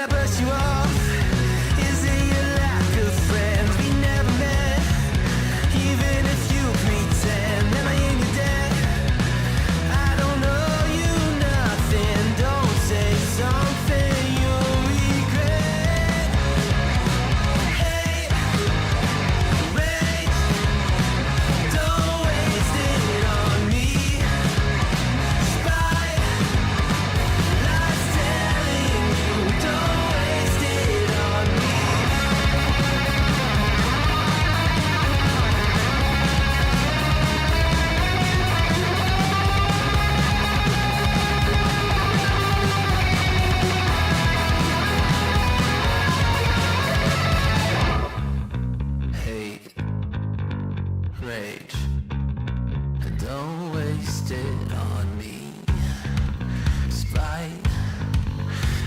I brush you off? Is it your lack of friends? We never met. Even if you pretend, am I in your debt? I don't owe you nothing. Don't say something you'll regret. Hate, rage, don't waste it on me. Spite,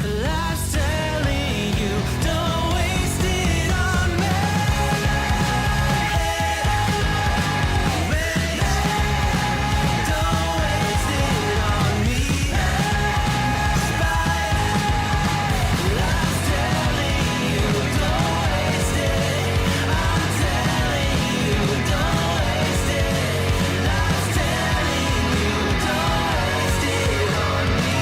lies telling you, don't waste it on me. Hate, rage, don't waste it on me. Spite, lies telling you, don't waste it on me. Rage, don't waste it on me. Spite, lies telling you, don't waste it. I'm telling you, don't waste it. Lies telling you, don't waste it on me.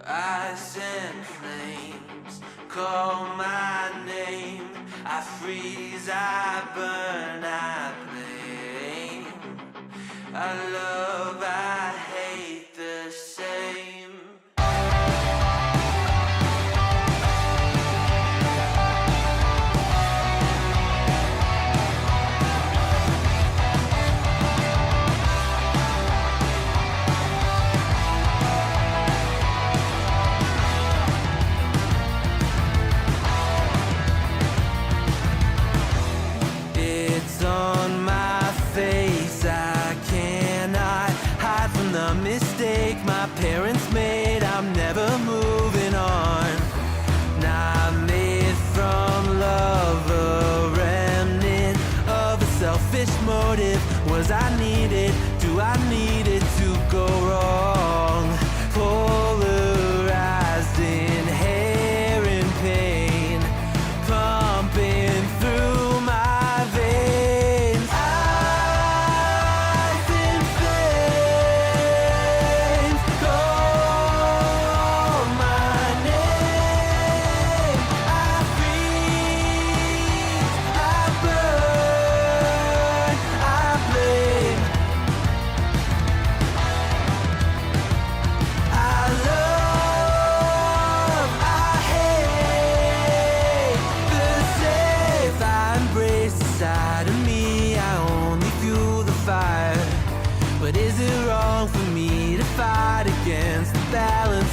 Ice and flames call my name. I freeze, I burn, I blame. I love, I hate the same. It's on my face, I cannot hide from the mistake my parents made. I'm never moving on. Not made from love, a remnant of a selfish motive. Was I needed? Do I need it to go wrong? Polarized, inherent pain pumping through my veins. I've been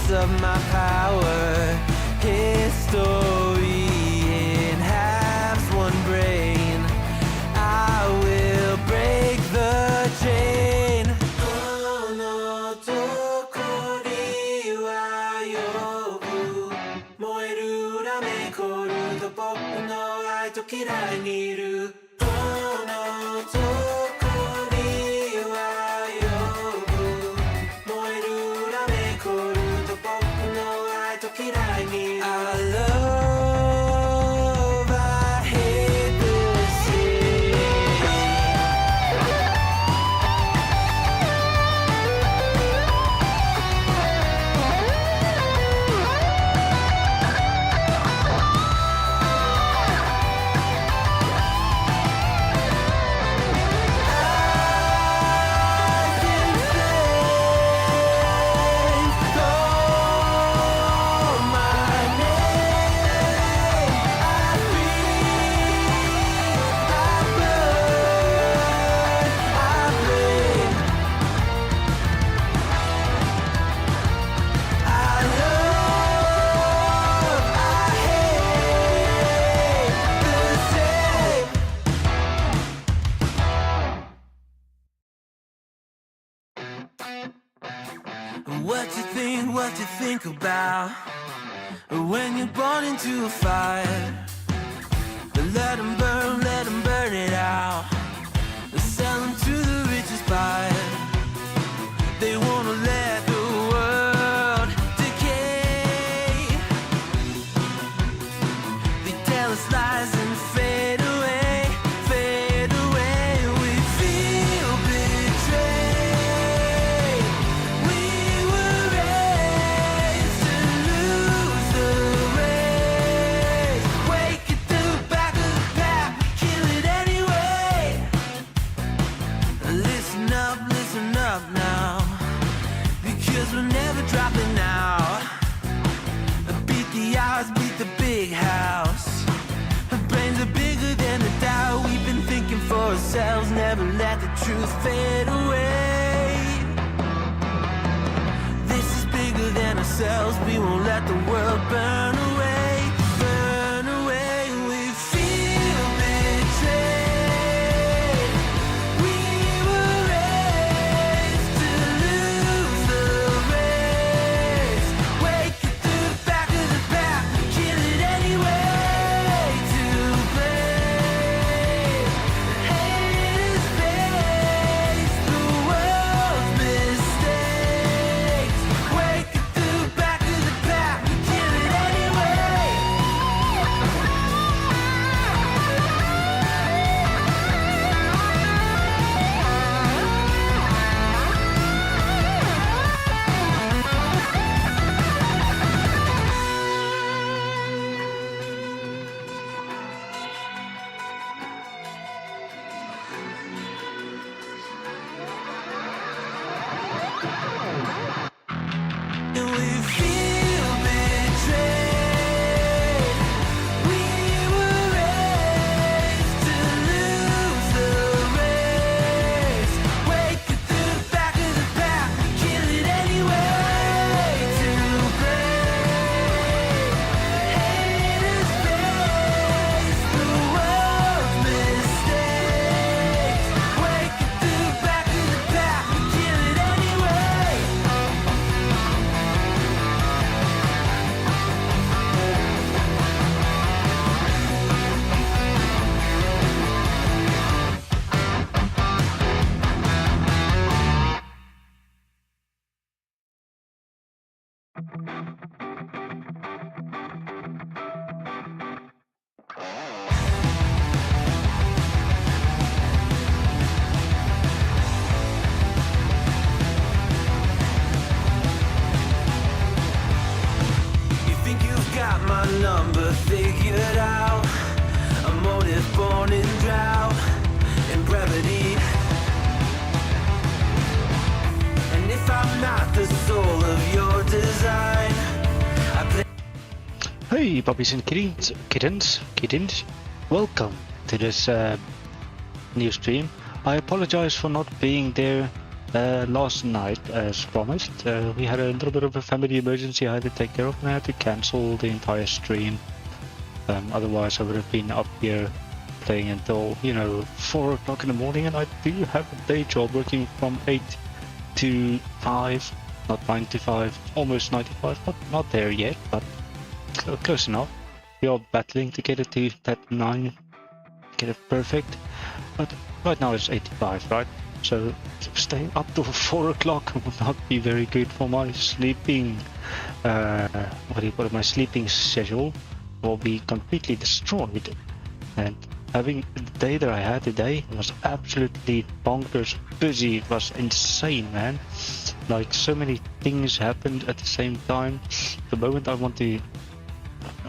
limits of my power. History in halves, one brain. I will break the chain. Oh no, toko ni wa yobu. Moeru rame koru to boku no ai to kirai ni iru. Oh no, toko ni wa yobu. Moeru rame koru to boku no ai to kirai ni iru. I love, I hate this city. What you think about when you're born into a fire? Let 'em burn it out. Sell 'em to the richest buyer. They wanna let the world decay. They tell us lies and fade away, fade away. We feel betrayed. We were raised to lose the race. Wake at the back of the pack, kill it anyway. Listen up now, because we're never dropping out. Beat the odds, beat the big house. Our brains are bigger than the doubt. We've been thinking for ourselves, never let the truth fade away. This is bigger than ourselves, we won't let the world burn away, burn away. We feel betrayed. We were raised to lose the race. Wake at the back of the pack, kill it anyway. To blame, haters face the world's mistakes. Wake at the back of the pack, kill it anyway. And we feel betrayed. We were raised to lose the race. Wake at the back of the pack, kill it anyway. To blame, haters face the world's mistakes. Wake at the back of the pack, kill it anyway. You think you've got my number figured out? A motive born in drought and brevity. And if I'm not the soul of your design, I play. Hey puppies and kittens, welcome to this new stream. I apologize for not being there Last night, as promised, we had a little bit of a family emergency I had to take care of, and I had to cancel the entire stream. Otherwise, I would have been up here playing until, 4 o'clock in the morning, and I do have a day job working from 8 to 5, not 9 to 5, almost 9 to 5, not there yet, but close enough. We are battling to get it to that 9, get it perfect, but right now it's 85, right? So staying up till 4 o'clock would not be very good for my sleeping, my sleeping schedule will be completely destroyed. And having the day that I had today was absolutely bonkers busy. It was insane, man. Like, so many things happened at the same time. The moment I want to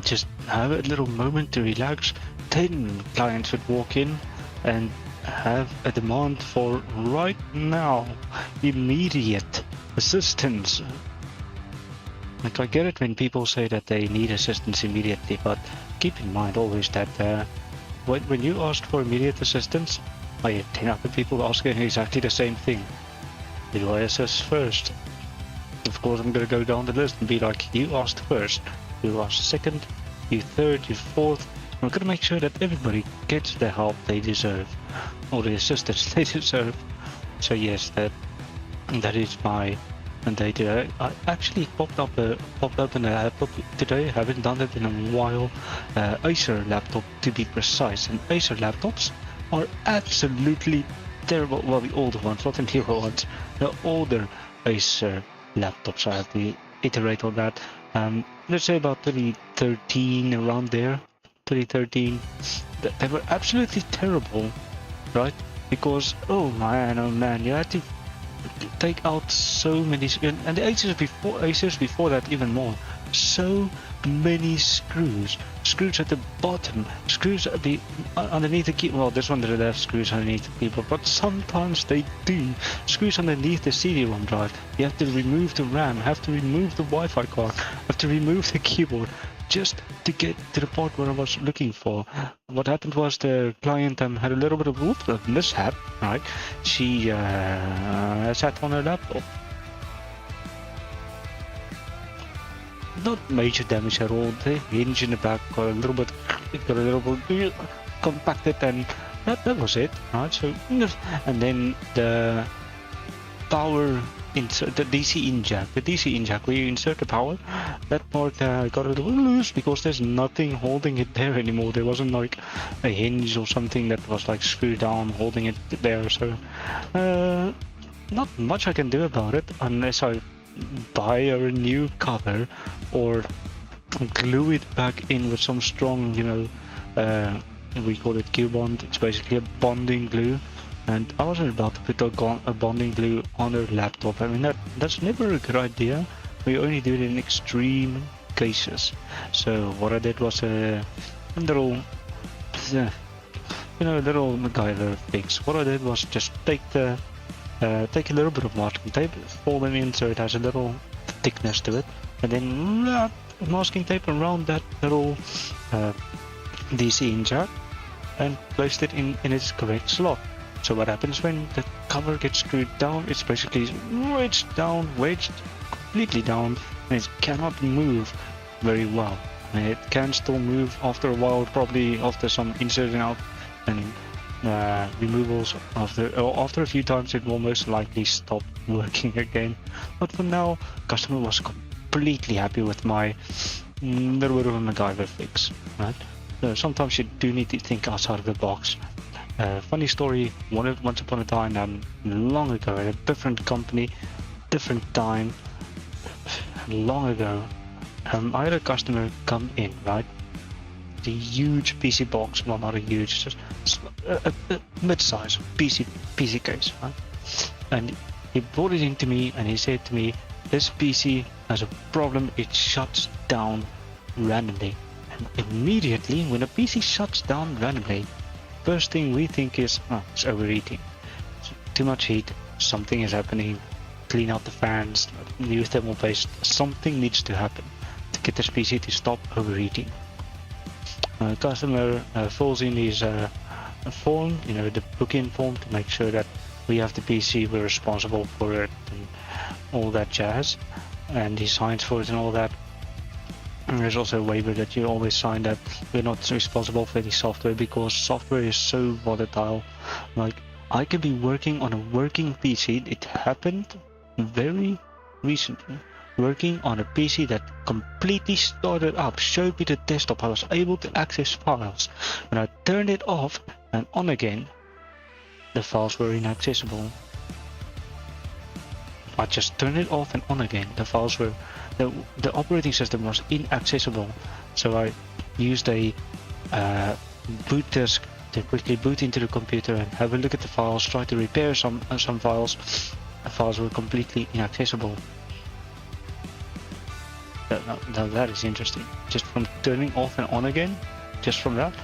just have a little moment to relax, 10 clients would walk in and have a demand for right now, immediate assistance. Like, I get it when people say that they need assistance immediately, but keep in mind always that when you ask for immediate assistance, I have 10 other people asking exactly the same thing. Do I assist first? Of course, I'm gonna go down the list and be like, you asked first, you asked second, you third, you fourth. I'm gonna make sure that everybody gets the help they deserve, or the assistance they deserve. So yes, that is my day today. I actually popped up in a laptop today. I haven't done it in a while. Acer laptop to be precise. And Acer laptops are absolutely terrible. Well, the older ones, not the newer ones. The older Acer laptops. I have to iterate on that. Let's say about 2013, around there. 2013. They were absolutely terrible, right? Because oh man, you had to take out so many, and the Acers before that even more. So many screws at the bottom, screws at the underneath the key. Well, this one doesn't have screws underneath the keyboard, but sometimes they do. Screws underneath the CD-ROM drive. You have to remove the RAM, have to remove the Wi-Fi card, have to remove the keyboard, just to get to the part where I was looking for. What happened was the client had a little bit of a mishap, right? She sat on her laptop. Not major damage at all. The hinge in the back got a little bit compacted, and that was it, right? So, and then the power insert, the DC in jack where you insert the power, that part got a little loose because there's nothing holding it there anymore. There wasn't like a hinge or something that was like screwed down holding it there. So not much I can do about it unless I buy a new cover or glue it back in with some strong, we call it Q-bond. It's basically a bonding glue. And I wasn't about to put a bonding glue on her laptop. I mean, that's never a good idea. We only do it in extreme cases. So what I did was a little MacGyver fix. What I did was just take a little bit of masking tape, fold them in so it has a little thickness to it, and then wrap masking tape around that little DC in jack and placed it in its correct slot. So what happens when the cover gets screwed down, it's basically wedged completely down, and it cannot move very well. And it can still move after a while, probably after some inserting out and removals. After a few times it will most likely stop working again. But for now, customer was completely happy with my little bit of a MacGyver fix, right? So sometimes you do need to think outside of the box. Funny story, once upon a time, long ago, at a different company, different time, long ago, I had a customer come in, right? The huge PC box, well, not a huge, just a mid-size PC case, right? And he brought it into me and he said to me, this PC has a problem, it shuts down randomly. And immediately, when a PC shuts down randomly, first thing we think is, it's overheating. Too much heat, something is happening, clean out the fans, new thermal paste, something needs to happen to get this PC to stop overheating. Customer fills in his form, the book-in form, to make sure that we have the PC, we're responsible for it, and all that jazz, and he signs for it and all that. And there's also a waiver that you always sign that we're not responsible for the software, because software is so volatile. Like, I could be working on a working PC, it happened very recently, working on a PC that completely started up, showed me the desktop, I was able to access files. When I turned it off and on again, the files were inaccessible. I just turned it off and on again, the files were, the operating system was inaccessible. So I used a boot disk to quickly boot into the computer and have a look at the files, try to repair some files. The files were completely inaccessible. Now that is interesting. Just from turning off and on again, just from that,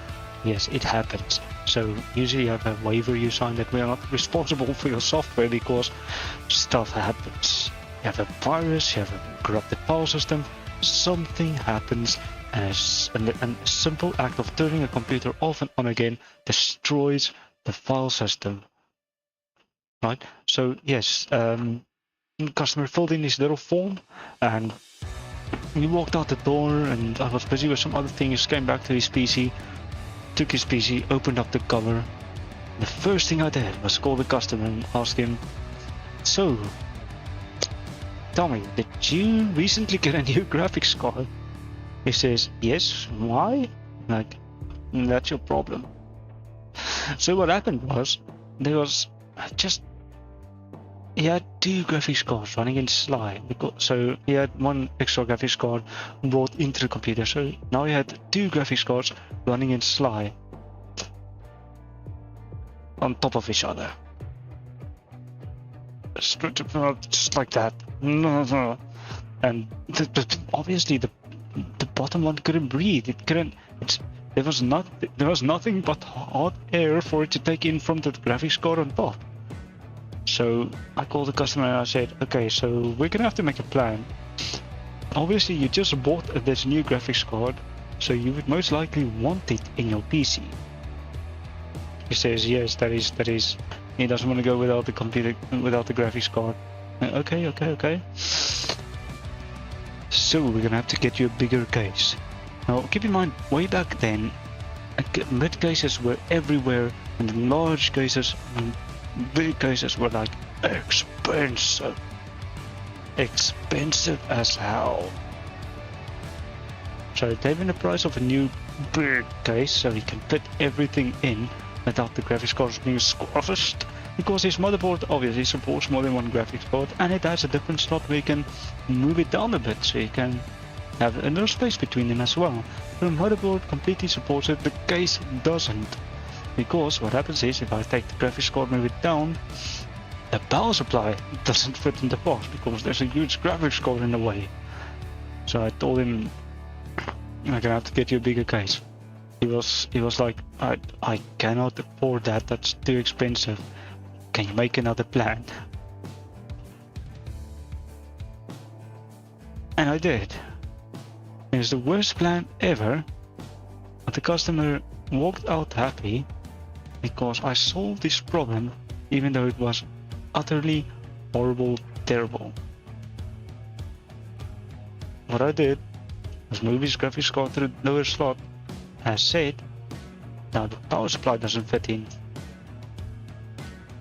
yes, it happens. So usually you have a waiver you sign that we are not responsible for your software because stuff happens. You have a virus, you have a corrupted file system, something happens, and a simple act of turning a computer off and on again destroys the file system. Right? So yes, the customer filled in this little form and he walked out the door, and I was busy with some other things, came back to his PC, took his PC, opened up the cover. The first thing I did was call the customer and ask him, so, tell me, did you recently get a new graphics card? He says, yes, why? Like, that's your problem. So what happened was, there was just, he had two graphics cards running in Sly, so he had one extra graphics card brought into the computer, so now he had two graphics cards running in Sly on top of each other. Just like that. And obviously the bottom one couldn't breathe, it couldn't, there was nothing but hot air for it to take in from the graphics card on top. So I called the customer and I said, okay, so we're gonna have to make a plan. Obviously you just bought this new graphics card, so you would most likely want it in your PC. He says, yes, that is. He doesn't want to go without the computer, without the graphics card. Okay. So we're gonna have to get you a bigger case. Now keep in mind, way back then, mid cases were everywhere, and the large cases and big cases were like expensive as hell. So they gave him the price of a new big case so he can fit everything in without the graphics cards being squashed, because his motherboard obviously supports more than one graphics card, and it has a different slot where you can move it down a bit so you can have enough space between them as well. The motherboard completely supports it, the case doesn't. Because what happens is, if I take the graphics card, move it down, the power supply doesn't fit in the box because there's a huge graphics card in the way. So I told him, I'm gonna have to get you a bigger case. He was like, I cannot afford that, that's too expensive. Can you make another plan? And I did. It was the worst plan ever, but the customer walked out happy because I solved this problem, even though it was utterly horrible, terrible. What I did was move his graphics card to the lower slot, as said. Now the power supply doesn't fit in,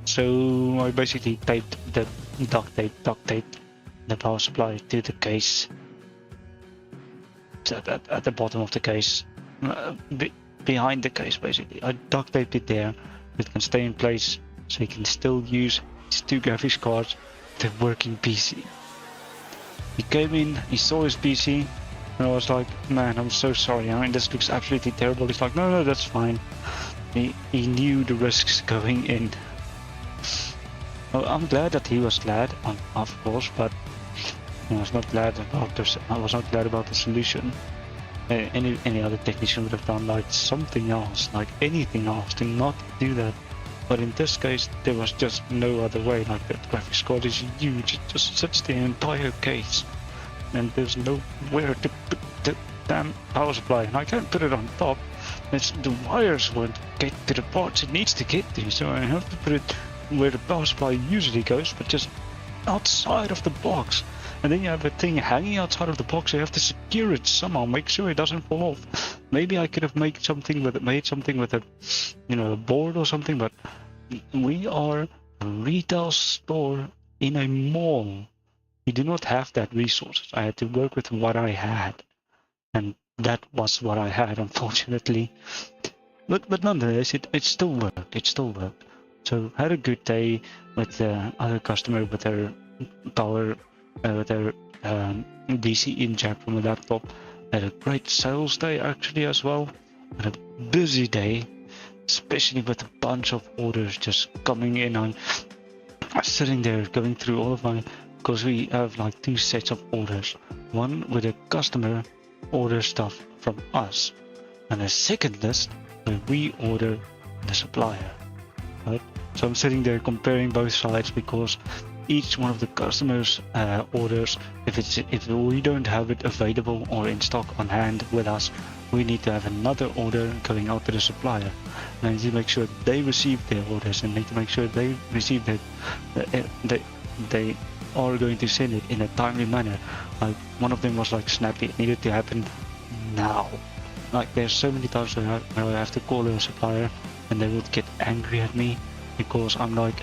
so I basically taped the duct tape the power supply to the case, at the bottom of the case, behind the case basically. I duct taped it there, it can stay in place so you can still use his two graphics cards with a working PC. He came in, he saw his PC, and I was like, man, I'm so sorry, I mean, this looks absolutely terrible. He's like, no, that's fine. He knew the risks going in. Well, I'm glad that he was glad, of course, but I was not glad about the solution. Any other technician would have done like something else, like anything else, to not do that. But in this case, there was just no other way. Like, that graphics card is huge, it just sits the entire case, and there's nowhere to put the damn power supply, and I can't put it on top. The wires won't get to the parts it needs to get to, so I have to put it where the power supply usually goes, but just outside of the box. And then you have a thing hanging outside of the box, so you have to secure it somehow, make sure it doesn't fall off. Maybe I could have made something with a, you know, a board or something, but we are a retail store in a mall. We do not have that resources. I had to work with what I had, and that was what I had, unfortunately. But nonetheless, it still worked. It still worked. So had a good day with the other customer with their power, with their DC in jack from a laptop. Had a great sales day actually as well. Had a busy day, especially with a bunch of orders just coming in. I'm sitting there going through all of my, because we have like 2 sets of orders. One with a customer order stuff from us, and a second list where we order the supplier. Right? So I'm sitting there comparing both sides, because each one of the customers' orders, if we don't have it available or in stock on hand with us, we need to have another order going out to the supplier. And I need to make sure they receive their orders, and need to make sure they receive they are going to send it in a timely manner. Like one of them was like snappy, it needed to happen now. Like there's so many times where I have to call a supplier and they would get angry at me because I'm like,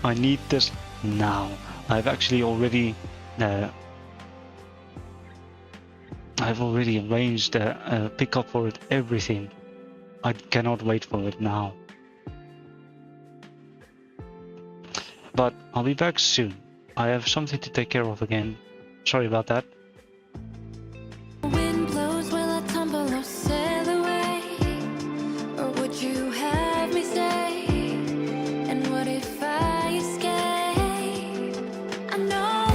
I need this now. I've actually already arranged a pickup for it, everything. I cannot wait for it now. But I'll be back soon. I have something to take care of again. Sorry about that. Wind blows, will I tumble or sail away? Or would you have me stay? And what if I escape? I know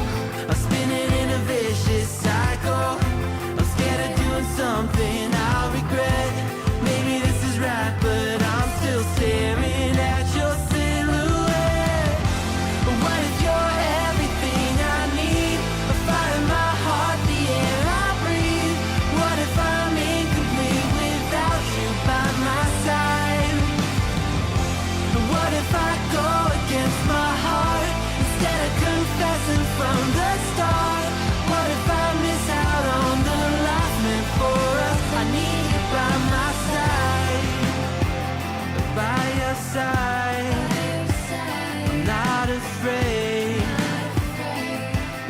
I'm spinning in a vicious cycle. I'm scared of doing something I'll regret. Maybe this is right, but I'm still staring at your silhouette. But what if you're everything I need? A fire in my heart, the air I breathe. What if I'm incomplete without you by my side? What if I go against my heart instead of confessing from the start? What if I miss out on the life meant for us? I need you by my side, by your side. I'm not afraid.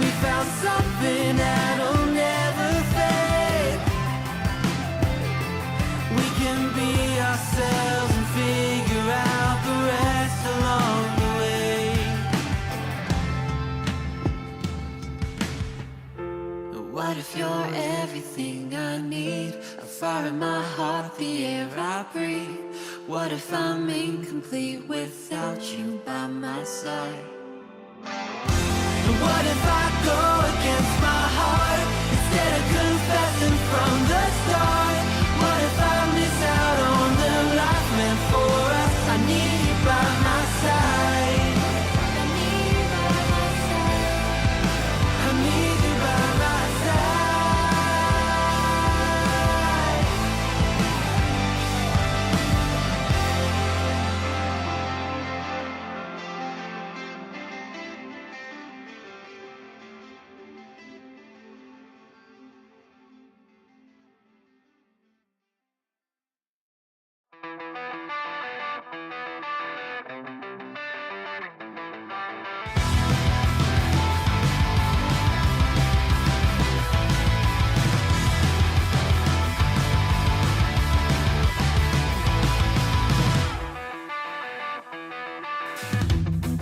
We found something that'll never fade. We can be ourselves and figure out the rest along the way. What if you're everything I need? A fire in my heart, the air I breathe. What if I'm incomplete without you by my side? What if I go against my heart instead of confessing from the start? What if I miss out on the life meant for us? I need you by my side. I need you by my side. I need you by my side.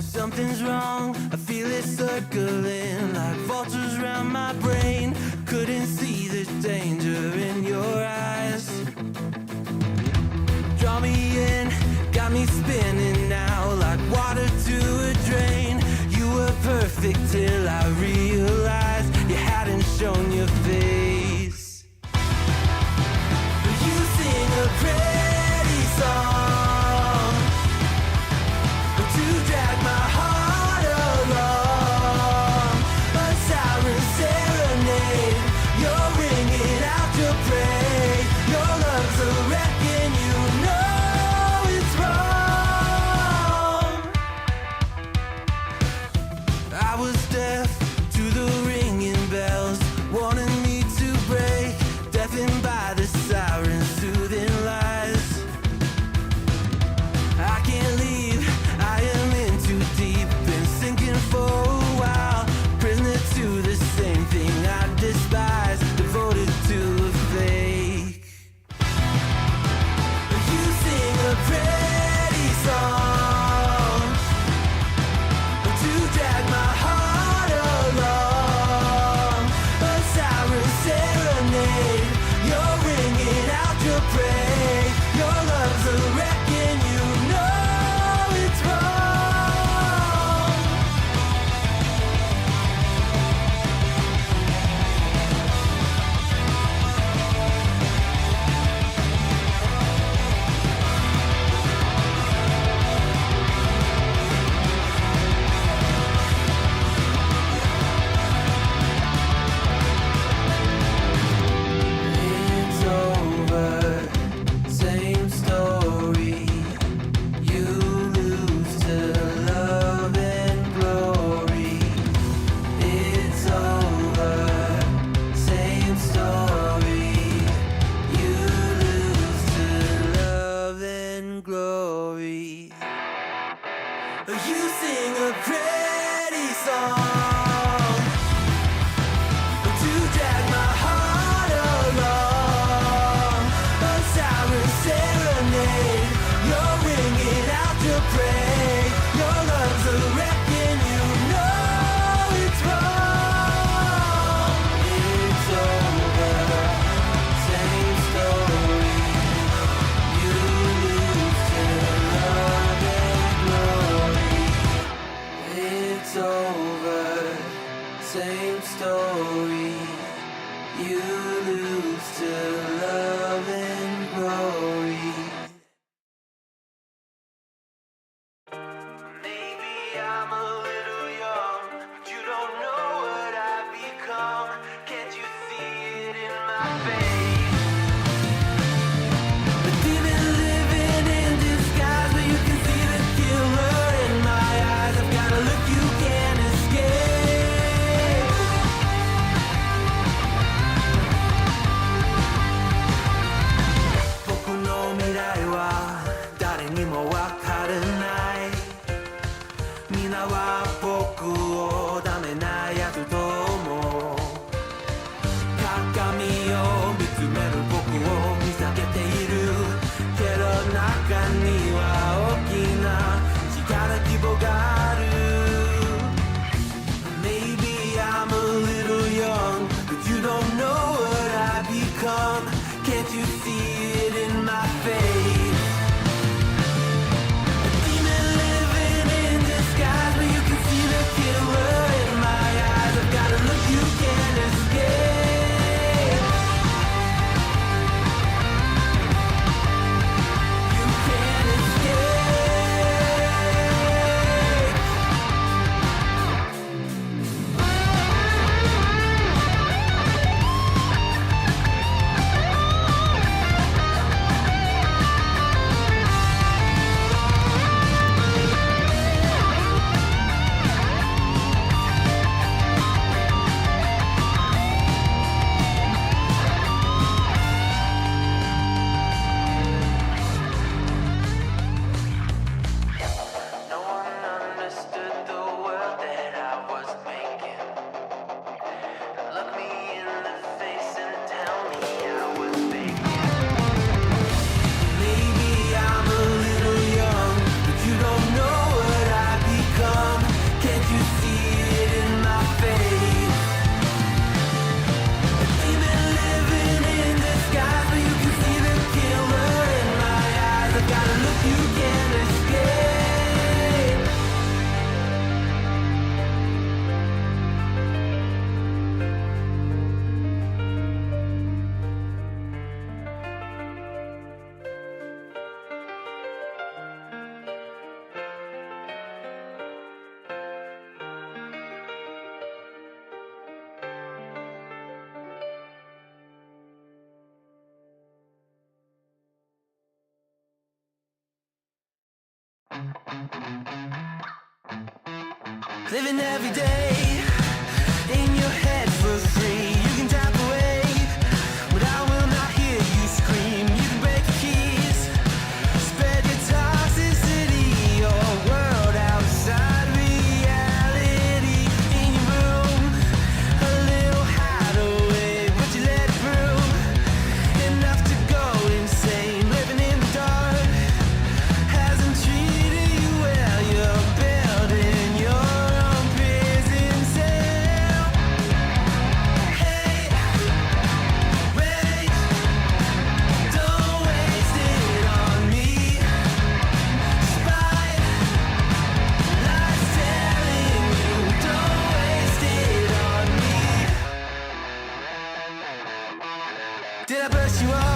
Something's wrong, I feel it circling like vultures around my brain. Couldn't see the danger in your eyes. Draw me in, got me spinning now like water to a drain. You were perfect till I realized you hadn't shown your face. You sing a pretty song to drag my heart along, a siren serenade. You're ringing out your praise. Your love's a wreck and you know it's wrong. You sing a pretty song to drag my heart along. A siren serenade, you're ringing out to pray. Your love's a wrecking, you know it's wrong. It's over, same story. You lose to love and glory. It's over, same story. You lose to love and glory. Maybe I'm a little young, but you don't know what I've become. Can't you see it in my face? But demon living in disguise, but you can see the killer in my eyes. I've got a look you can't escape. 僕の未来は誰にもわからない。皆は僕をダメなやつと思う。鏡を見つめる僕を見下げているけど中には大きな力希望がある。 Maybe I'm a little young, but you don't know what I've become. Can't you see it in my face? A demon living in disguise, but you can see the killer in my eyes. I've got a look you can't escape. You can't escape. No one understood the world that I was making. Look me in the face and tell me I was faking. Maybe I'm a little young, but you don't know what I've become. Can't you see it in my face? A demon living in disguise, but you can see the killer in my eyes. I've got a look you can't escape. Living every day in your head for free. You can tap away, but I will not hear you scream. You can break the keys, spread your toxicity, your world outside reality. In your room, a little hideaway, but you let it through. Enough to go insane, living in the dark hasn't treated you well. You're building your own prison cell. Hey, wait, don't waste it on me. Spite, lies telling you, don't waste it on me. Did I brush you off?